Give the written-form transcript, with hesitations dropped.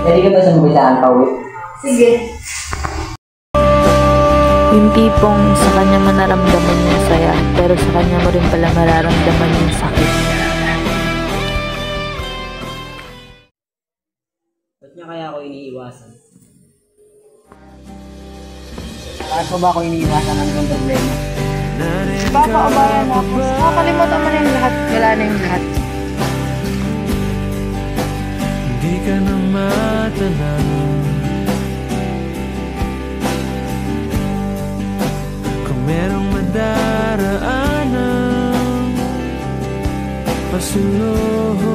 Pwede ka ba sumabay sa akin, Pauwi? Sige. Yung tipong sa kanya mo naramdaman yung saya, pero sa kanya mo rin pala mararamdaman yung sakit. Ba't niya kaya ako iniiwasan? Bakit mo ba ako iniiwasan ng ganong problema? Papaabayan ako. Nakakalimutan mo na yung lahat. Wala na yung lahat. Hindi ka na matanaw. Kung merong madaraanan, pasunod